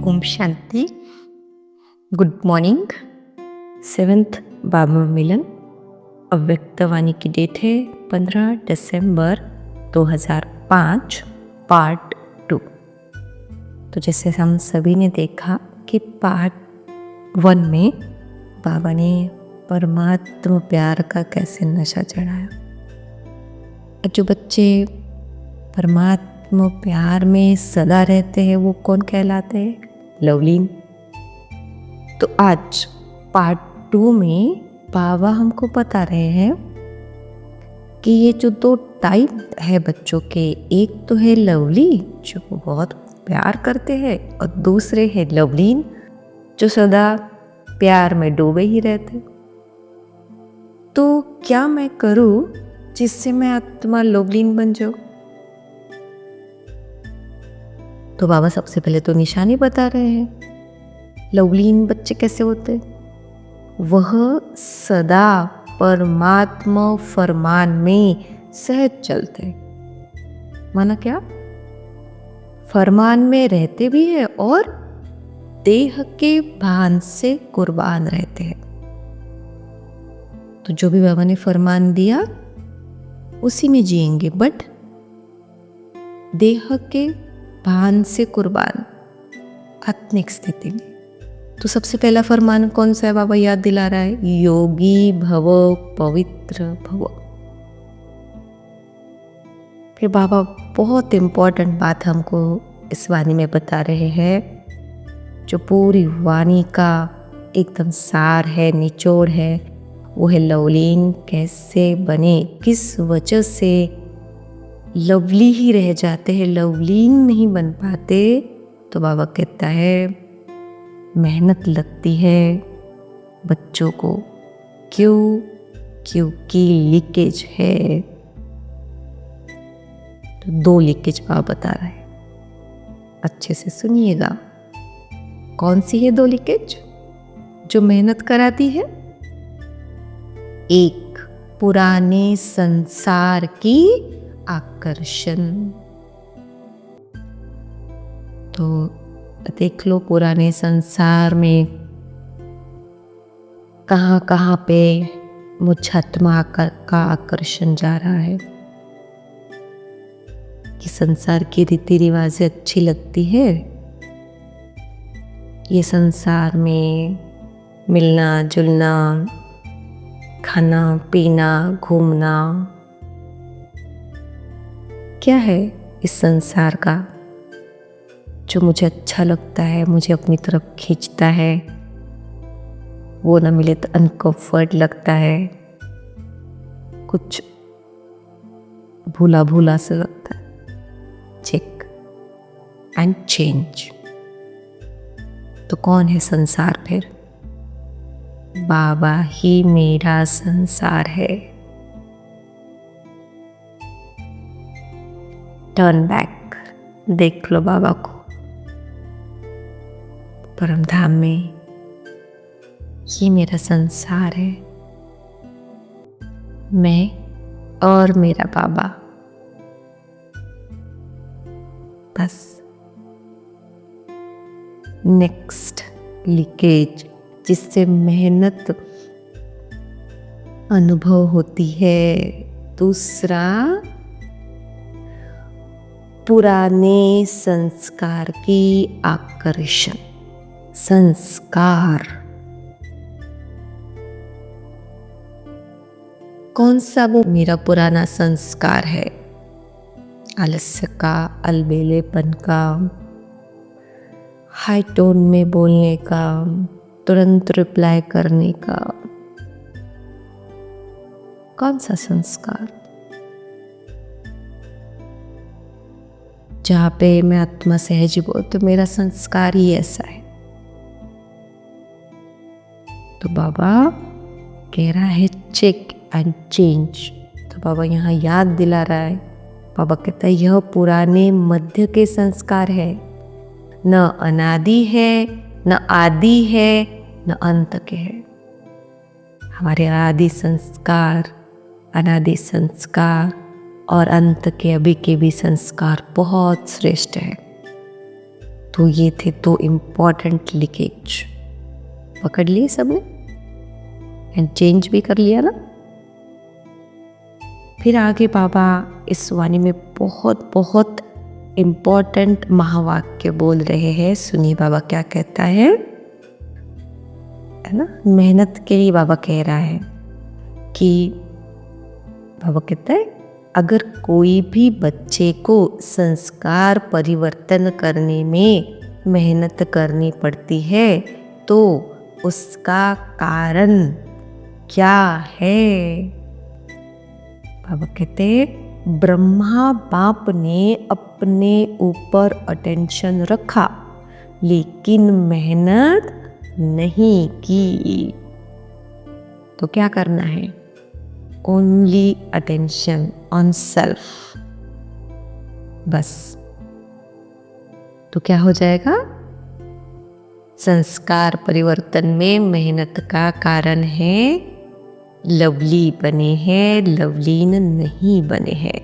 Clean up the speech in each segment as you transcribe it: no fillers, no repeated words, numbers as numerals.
Om Shanti. Good morning. 7th बाबा मिलन। अव्यक्त वाणी की date है 15 दिसंबर 2005, पार्ट 2। तो जैसे हम सभी ने देखा कि पार्ट 1 में बाबा ने परमात्मा प्यार का कैसे नशा चढ़ाया। जो बच्चे परमात्मा प्यार में सदा रहते हैं वो कौन कहलाते हैं? लवलीन। तो आज पार्ट 2 में बाबा हमको बता रहे हैं कि ये जो 2 टाइप है बच्चों के, एक तो है लवली जो बहुत प्यार करते हैं और दूसरे है लवलीन जो सदा प्यार में डूबे ही रहते। तो क्या मैं करूं जिससे मैं आत्मा लवलीन बन जाऊं? तो बाबा सबसे पहले तो निशानी बता रहे हैं। लवलीन बच्चे कैसे होते? वह सदा परमात्मा फरमान में सहज चलते। माना क्या? फरमान में रहते भी है और देह के भान से कुर्बान रहते हैं। तो जो भी बाबा ने फरमान दिया उसी में जिएंगे, बट देह के भान से कुर्बान आत्मिक स्थिति में। तो सबसे पहला फरमान कौन सा है? बाबा याद दिला रहा है, योगी भव पवित्र भव। फिर बाबा बहुत इंपॉर्टेंट बात हमको इस वाणी में बता रहे हैं, जो पूरी वाणी का एकदम सार है, निचोड़ है, वो है लवलीन कैसे बने, किस वजह से लवली ही रह जाते हैं, लवलीन नहीं बन पाते। तो बाबा कहता है मेहनत लगती है बच्चों को। क्यों? क्योंकि लीकेज है। तो 2 लीकेज बाबा बता रहा है, अच्छे से सुनिएगा। कौन सी है 2 लीकेज जो मेहनत कराती है? एक, पुराने संसार की आकर्षण। तो देख लो पुराने संसार में कहाँ कहाँ पे मुझात्मा का आकर्षण जा रहा है कि संसार की रीति रिवाजें अच्छी लगती है। ये संसार में मिलना जुलना, खाना पीना, घूमना, क्या है इस संसार का जो मुझे अच्छा लगता है, मुझे अपनी तरफ खींचता है, वो ना मिले तो अनकंफर्ट लगता है, कुछ भूला भूला सा लगता है। Check and change. तो कौन है संसार? फिर बाबा ही मेरा संसार है। टर्न बैक, देख लो बाबा को परम धाम में। ये मेरा संसार है, मैं और मेरा बाबा, बस। नेक्स्ट लीकेज जिससे मेहनत अनुभव होती है, दूसरा पुराने संस्कार की आकर्षण। संस्कार कौन सा? वो मेरा पुराना संस्कार है, आलस्य का, अलबेलेपन का, हाई टोन में बोलने का, तुरंत रिप्लाई करने का। कौन सा संस्कार? जहाँ पे मैं आत्मा सहज बोल, तो मेरा संस्कार ही ऐसा है। तो बाबा कह रहा है चेक एंड चेंज। तो बाबा यहाँ याद दिला रहा है। बाबा कहता है यह पुराने मध्य के संस्कार है, न अनादि है, न आदि है, न अंत के है। हमारे आदि संस्कार, अनादि संस्कार और अंत के अभी के भी संस्कार बहुत श्रेष्ठ है। तो ये थे 2 इम्पॉर्टेंट लीकेज। पकड़ लिए सबने एंड चेंज भी कर लिया ना। फिर आगे बाबा इस वाणी में बहुत बहुत इम्पॉर्टेंट महावाक्य बोल रहे हैं। सुनिए बाबा क्या कहता है ना। मेहनत के लिए बाबा कह रहा है कि बाबा कहता है अगर कोई भी बच्चे को संस्कार परिवर्तन करने में मेहनत करनी पड़ती है तो उसका कारण क्या है। बाबा कहते ब्रह्मा बाप ने अपने ऊपर अटेंशन रखा लेकिन मेहनत नहीं की। तो क्या करना है? ओनली अटेंशन ऑन सेल्फ, बस। तो क्या हो जाएगा? संस्कार परिवर्तन में मेहनत का कारण है लवली बने हैं, लवलीन नहीं बने हैं।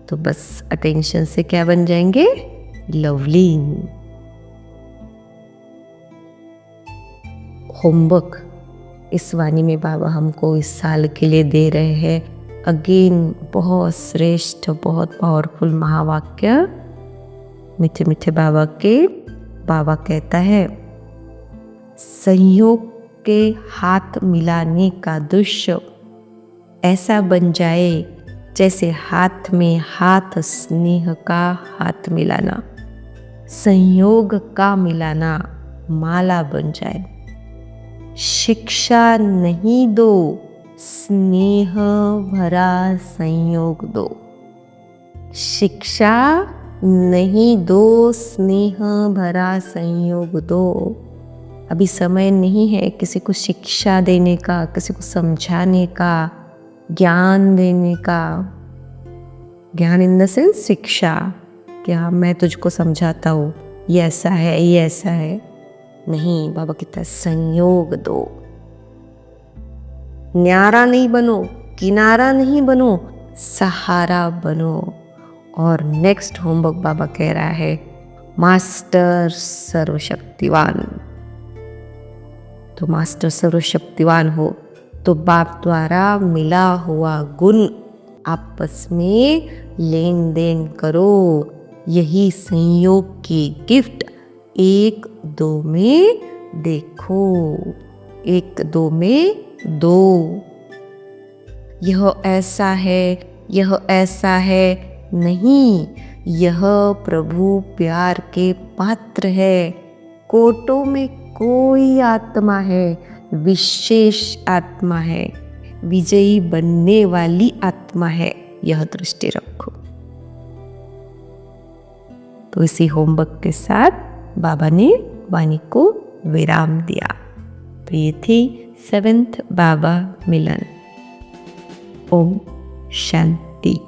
तो बस अटेंशन से क्या बन जाएंगे? लवलीन। होमवर्क इस वाणी में बाबा हमको इस साल के लिए दे रहे हैं। अगेन बहुत श्रेष्ठ, बहुत पावरफुल महावाक्य मीठे मीठे बाबा के। बाबा कहता है संयोग के हाथ मिलाने का दृश्य ऐसा बन जाए जैसे हाथ में हाथ, स्नेह का हाथ मिलाना, संयोग का मिलाना माला बन जाए। शिक्षा नहीं दो, स्नेह भरा संयोग दो। शिक्षा नहीं दो, स्नेह भरा संयोग दो। अभी समय नहीं है किसी को शिक्षा देने का, किसी को समझाने का, ज्ञान देने का। ज्ञान इन द सेंस शिक्षा, क्या मैं तुझको समझाता हूँ ये ऐसा है, ये ऐसा है। नहीं, बाबा कहता है संयोग दो। न्यारा नहीं बनो, किनारा नहीं बनो, सहारा बनो। और नेक्स्ट होमवर्क बाबा कह रहा है मास्टर सर्वशक्तिवान। तो मास्टर सर्वशक्तिवान हो तो बाप द्वारा मिला हुआ गुण आपस में लेन देन करो। यही संयोग की गिफ्ट 1-2 में देखो, 1-2 में दो। यह ऐसा है, यह ऐसा है नहीं, यह प्रभु प्यार के पात्र है। कोटों में कोई आत्मा है, विशेष आत्मा है, विजयी बनने वाली आत्मा है, यह दृष्टि रखो। तो इसी होमवर्क के साथ बाबा ने वाणी को विराम दिया। तो ये थी 7th बाबा मिलन। ओम शांति।